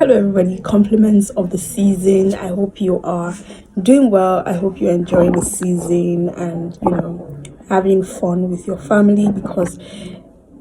Hello, everybody. Compliments of the season. I hope you are doing well. I hope you're enjoying the season and having fun with your family, because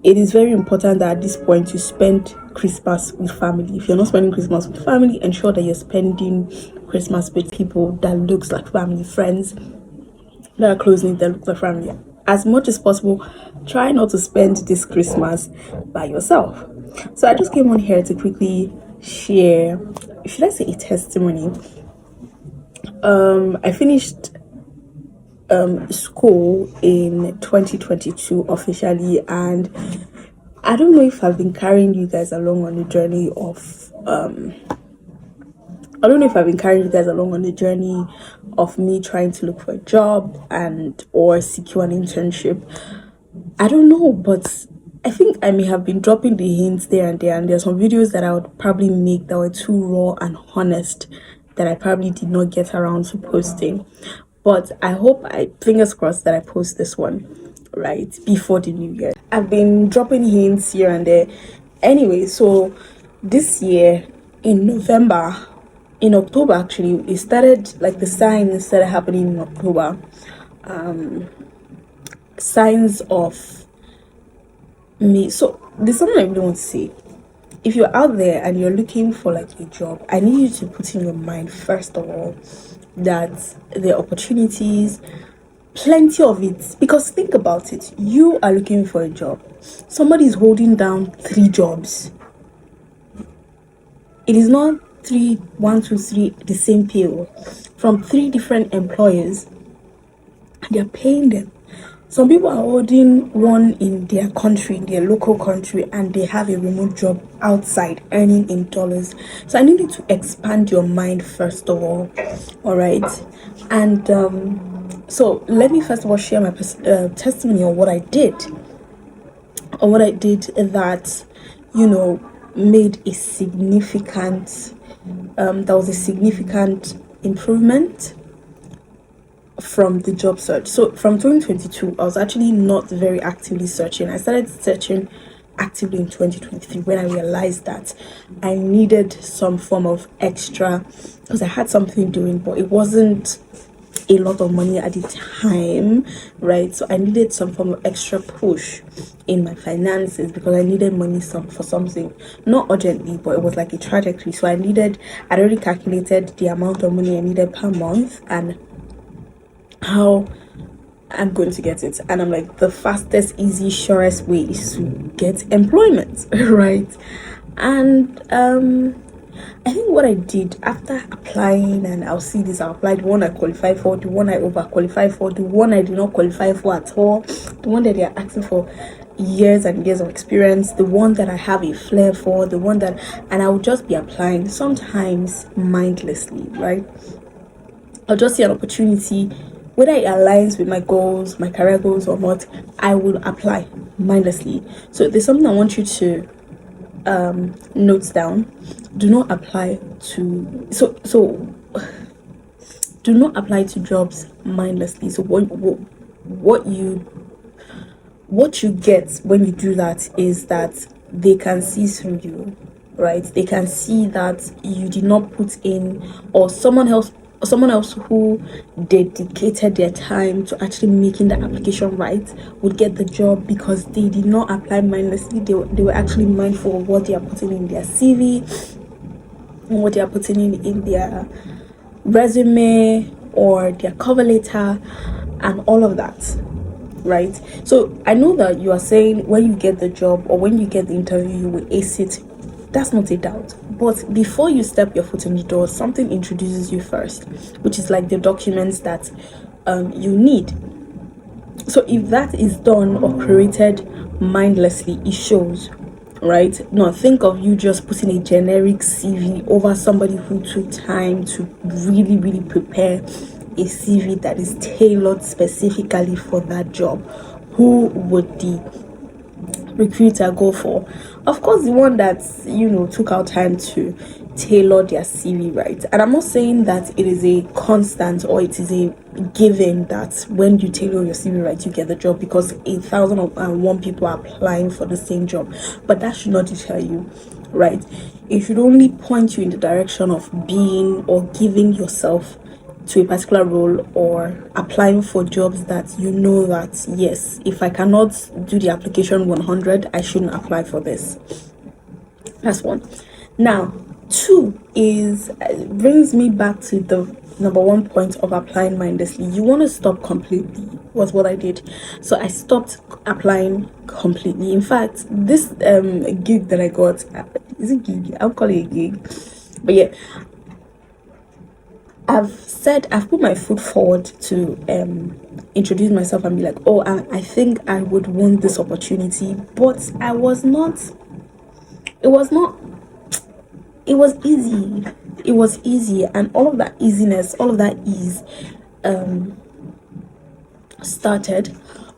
it is very important that at this point you spend Christmas with family. If you're not spending Christmas with family, ensure that you're spending Christmas with people that looks like family, friends that are close knit, that look like family. As much as possible, try not to spend this Christmas by yourself. So I just came on here to quickly share, should I say, a testimony. I finished school in 2022 officially, and I don't know if I've been carrying you guys along on the journey of me trying to look for a job and or secure an internship. I don't know, but I think I may have been dropping the hints there and there, and there's some videos that I would probably make that were too raw and honest that I probably did not get around to posting. But fingers crossed that I post this one right before the new year. I've been dropping hints here and there. Anyway, so this year in October actually, it started, like the signs started happening in October. Signs of me. So there's something I really want to say. If you're out there and you're looking for like a job, I need you to put in your mind, first of all, that there are opportunities, plenty of it. Because think about it, you are looking for a job, somebody is holding down 3 jobs. It is not 3, 1, 2, 3 the same pay from 3 different employers, and they're paying them. Some people are holding one in their country, in their local country, and they have a remote job outside earning in dollars. So I need you to expand your mind first of all right? And so let me first of all share my testimony on what I did. That, made a significant, that was a significant improvement from the job search. So from 2022, I was actually not very actively searching. I started searching actively in 2023 when I realized that I needed some form of extra, because I had something doing, but it wasn't a lot of money at the time, right? So I needed some form of extra push in my finances, because I needed money for something, not urgently, but it was like a trajectory. So I'd already calculated the amount of money I needed per month and how I'm going to get it. And I'm like, the fastest, easy, surest way is to get employment, right? And I think what I did after applying, and I'll see this, I applied the one I qualified for, the one I overqualified for, the one I did not qualify for at all, the one that they are asking for years and years of experience, the one that I have a flair for, the one that, and I will just be applying, sometimes mindlessly, right? I'll just see an opportunity, whether it aligns with my goals, my career goals or not, I will apply mindlessly. So there's something I want you to note down. Do not apply to do not apply to jobs mindlessly. So what you get when you do that is that they can see through you, right? They can see that you did not put in, or someone else who dedicated their time to actually making the application right would get the job, because they did not apply mindlessly. They were actually mindful of what they are putting in their CV and what they are putting in their resume or their cover letter and all of that, right? So I know that you are saying when you get the job or when you get the interview you will ace it. That's not a doubt. But before you step your foot in the door, something introduces you first, which is like the documents that you need. So if that is done or created mindlessly, it shows, right? Now think of you just putting a generic CV over somebody who took time to really, really prepare a CV that is tailored specifically for that job. Who would the recruiter go for? Of course, the one that took out time to tailor their CV right. And I'm not saying that it is a constant or it is a given that when you tailor your CV right you get the job, because 1,001 people are applying for the same job. But that should not deter you, right? It should only point you in the direction of being or giving yourself to a particular role, or applying for jobs that you know that, yes, if I cannot do the application 100, I shouldn't apply for this. That's one. Now, two is brings me back to the number one point of applying mindlessly. You want to stop completely, was what I did. So I stopped applying completely. In fact, this gig that I got, is it gig? I'll call it a gig. But yeah, I've put my foot forward to introduce myself and be like, oh, I think I would want this opportunity, but I was not. It was not. It was easy. It was easy, and all of that easiness, all of that ease, started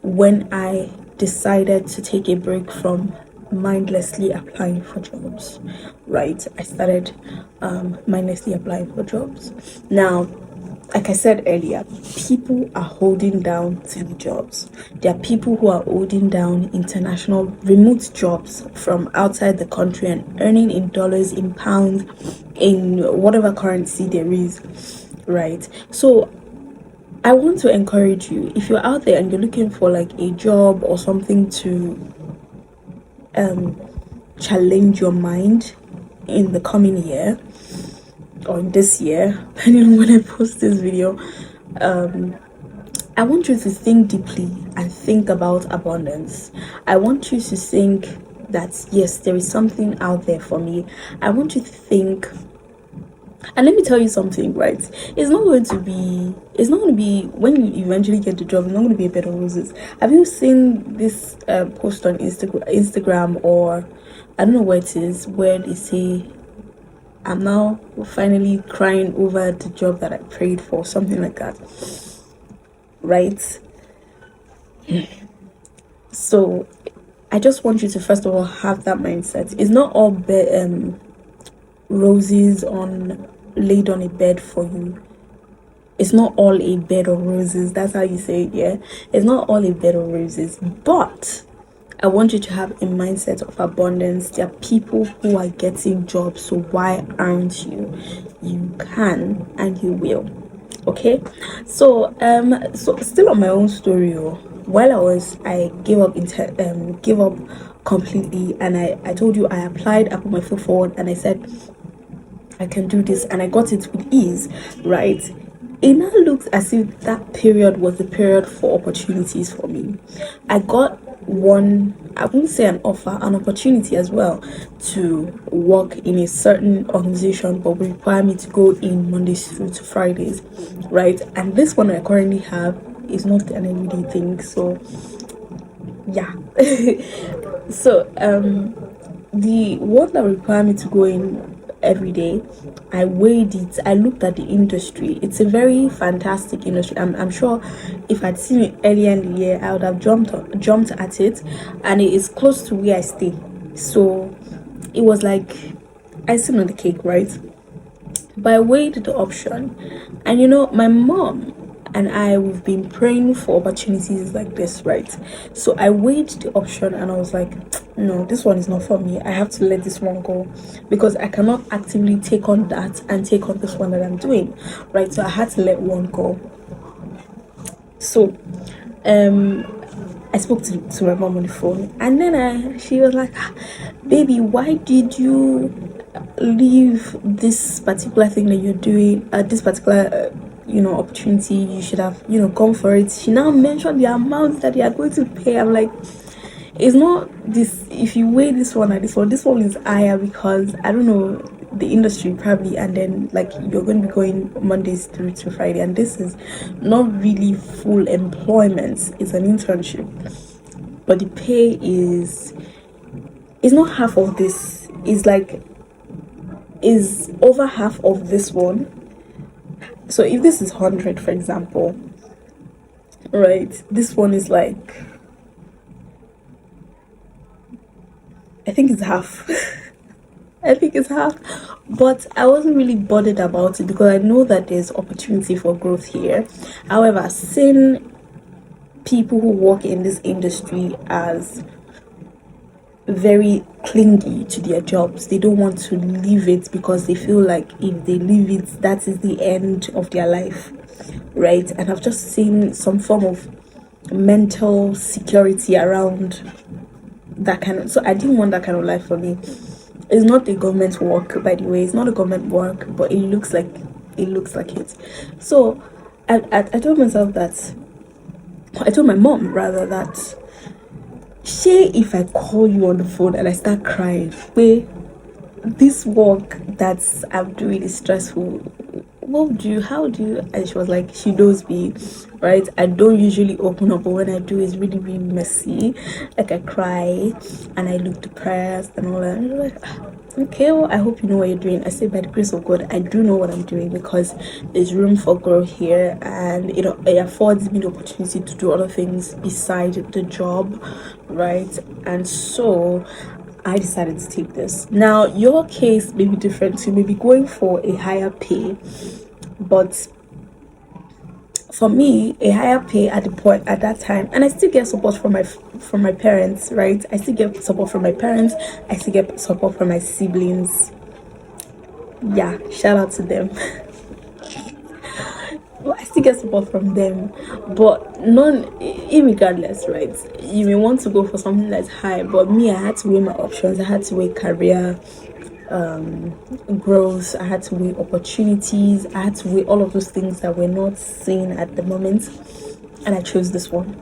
when I decided to take a break from mindlessly applying for jobs. Right, I started mindlessly applying for jobs. Now, like I said earlier, people are holding down TV jobs. There are people who are holding down international remote jobs from outside the country and earning in dollars, in pounds, in whatever currency there is, right? So I want to encourage you, if you're out there and you're looking for like a job or something to challenge your mind in the coming year, or in this year, depending on when I post this video, I want you to think deeply and think about abundance. I want you to think that, yes, there is something out there for me. I want you to think, and let me tell you something, right? It's not going to be, when you eventually get the job, it's not going to be a bed of roses. Have you seen this post on Instagram, or I don't know where it is, where they say, I'm now finally crying over the job that I prayed for, something like that, right? So I just want you to first of all have that mindset. It's not all roses laid on a bed for you. It's not all a bed of roses. That's how you say it, yeah? It's not all a bed of roses, but I want you to have a mindset of abundance. There are people who are getting jobs, so why aren't you? You can and you will. Okay, so still on my own story. While I gave up completely, and I told you I applied, I put my foot forward, and I said I can do this, and I got it with ease, right? It now looks as if that period was the period for opportunities for me. I got I wouldn't say an offer, an opportunity as well, to work in a certain organization, but would require me to go in Mondays through to Fridays, right? And this one I currently have is not an everyday thing, so yeah. So the one that required me to go in every day, I weighed it, I looked at the industry. It's a very fantastic industry. I'm sure if I'd seen it earlier in the year, I would have jumped at it, and it is close to where I stay, so it was like icing on the cake, right? But I weighed the option, and my mom and we've been praying for opportunities like this, right? So I weighed the option and I was like, no, this one is not for me. I have to let this one go, because I cannot actively take on that and take on this one that I'm doing, right? So I had to let one go. So I spoke to my mom on the phone, and then she was like, baby, why did you leave this particular thing that you're doing, this particular opportunity? You should have gone for it. She now mentioned the amount that they are going to pay. I'm like, it's not this. If you weigh this one and this one is higher, because I don't know the industry probably, and then like you're going to be going Mondays through to Friday, and this is not really full employment. It's an internship, but the pay is not half of this. Is over half of this one. So if this is 100, for example, right, this one is like, I think it's half. I think it's half, but I wasn't really bothered about it because I know that there's opportunity for growth here. However, seeing people who work in this industry as very clingy to their jobs. They don't want to leave it because they feel like if they leave it, that is the end of their life, right? And I've just seen some form of mental security around that kind of, so I didn't want that kind of life for me. It's not a government work, by the way. It's not a government work, but it looks like it. So I told myself that, I told my mom rather, that say if I call you on the phone and I start crying, wait, this work that I'm doing is stressful, how do you, and she was like, she knows me, right? I don't usually open up, but when I do, it's really, really messy. Like, I cry and I look depressed and all that. And she's like, okay, well, I hope you know what you're doing. I say, by the grace of God, I do know what I'm doing, because there's room for growth here, and it affords me the opportunity to do other things beside the job, right? And so I decided to take this. Now, your case may be different. You may be going for a higher pay, but for me, a higher pay at that time, and I still get support from my parents, right? I still get support from my parents. I still get support from my siblings. Yeah, shout out to them. Well, I still get support from them, but irregardless, right? You may want to go for something that's high, but me, I had to weigh my options. I had to weigh career growth, I had to weigh opportunities, I had to weigh all of those things that we're not seeing at the moment, and I chose this one,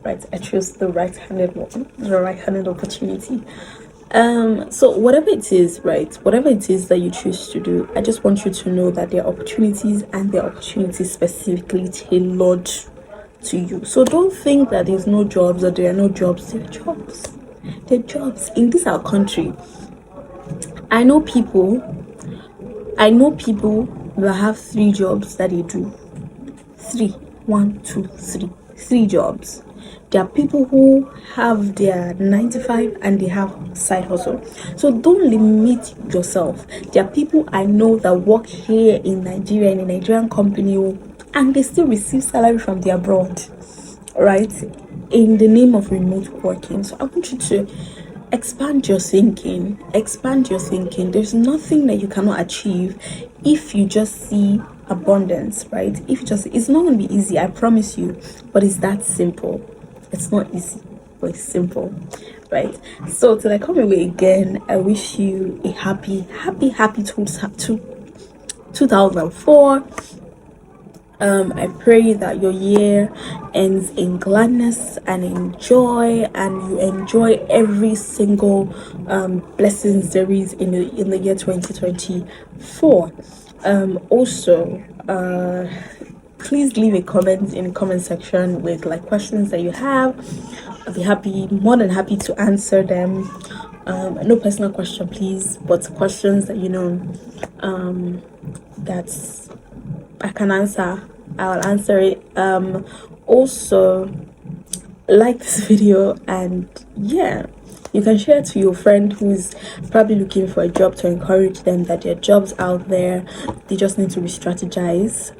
right? I chose the right-handed one, the right-handed opportunity. So whatever it is, right, whatever it is that you choose to do, I just want you to know that there are opportunities, and there are opportunities specifically tailored to you. So don't think that there's no jobs, or there are no jobs. There are jobs. There are jobs in this our country. I know people that have 3 jobs that they do. 3 jobs. There are people who have their 9 to 5 and they have side hustle. So don't limit yourself. There are people I know that work here in Nigeria, in a Nigerian company, and they still receive salary from the abroad, right? In the name of remote working. So I want you to expand your thinking. There's nothing that you cannot achieve if you just see abundance, right? It's not going to be easy, I promise you, but it's that simple. It's not easy, but it's simple, right? So till I come away again, I wish you a happy 2004. I pray that your year ends in gladness and in joy, and you enjoy every single blessings there is in the year 2024. Also, please leave a comment in the comment section with like questions that you have. I'll be more than happy to answer them. No personal question, please, but questions that that I can answer. I'll answer it. Also, like this video, and yeah, you can share it to your friend who's probably looking for a job, to encourage them that there are jobs out there. They just need to re-strategize.